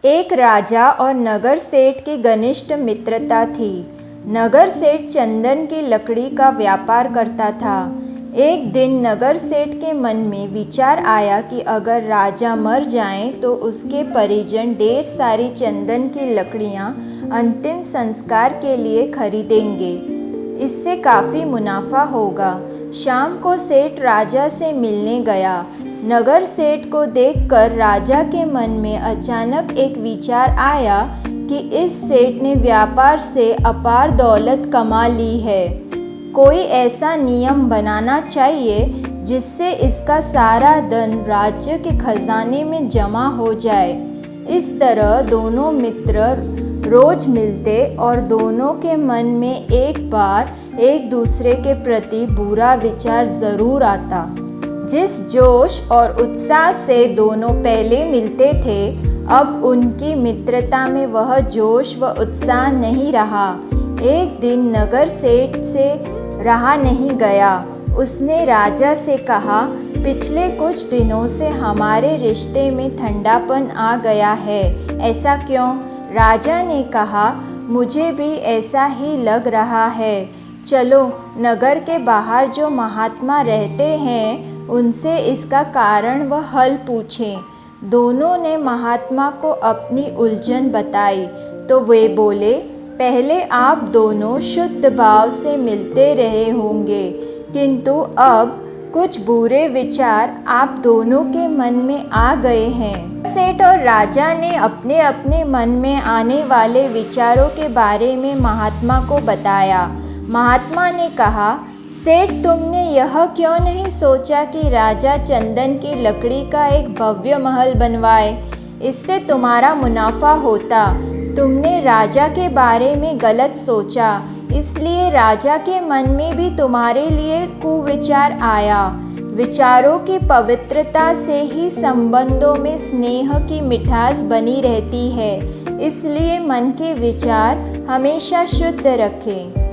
एक राजा और नगर सेठ की घनिष्ठ मित्रता थी। नगर सेठ चंदन की लकड़ी का व्यापार करता था। एक दिन नगर सेठ के मन में विचार आया कि अगर राजा मर जाएं तो उसके परिजन ढेर सारी चंदन की लकड़ियां अंतिम संस्कार के लिए खरीदेंगे। इससे काफ़ी मुनाफा होगा। शाम को सेठ राजा से मिलने गया। नगर सेठ को देखकर राजा के मन में अचानक एक विचार आया कि इस सेठ ने व्यापार से अपार दौलत कमा ली है। कोई ऐसा नियम बनाना चाहिए जिससे इसका सारा धन राज्य के खजाने में जमा हो जाए। इस तरह दोनों मित्र रोज मिलते और दोनों के मन में एक बार एक दूसरे के प्रति बुरा विचार जरूर आता। जिस जोश और उत्साह से दोनों पहले मिलते थे, अब उनकी मित्रता में वह जोश व उत्साह नहीं रहा। एक दिन नगर सेठ से रहा नहीं गया। उसने राजा से कहा, पिछले कुछ दिनों से हमारे रिश्ते में ठंडापन आ गया है, ऐसा क्यों? राजा ने कहा, मुझे भी ऐसा ही लग रहा है। चलो नगर के बाहर जो महात्मा रहते हैं उनसे इसका कारण व हल पूछें। दोनों ने महात्मा को अपनी उलझन बताई तो वे बोले, पहले आप दोनों शुद्ध भाव से मिलते रहे होंगे, किंतु अब कुछ बुरे विचार आप दोनों के मन में आ गए हैं। सेठ और राजा ने अपने अपने मन में आने वाले विचारों के बारे में महात्मा को बताया। महात्मा ने कहा, सेठ तुमने यह क्यों नहीं सोचा कि राजा चंदन की लकड़ी का एक भव्य महल बनवाए? इससे तुम्हारा मुनाफा होता। तुमने राजा के बारे में गलत सोचा, इसलिए राजा के मन में भी तुम्हारे लिए कुविचार आया। विचारों की पवित्रता से ही संबंधों में स्नेह की मिठास बनी रहती है, इसलिए मन के विचार हमेशा शुद्ध रखें।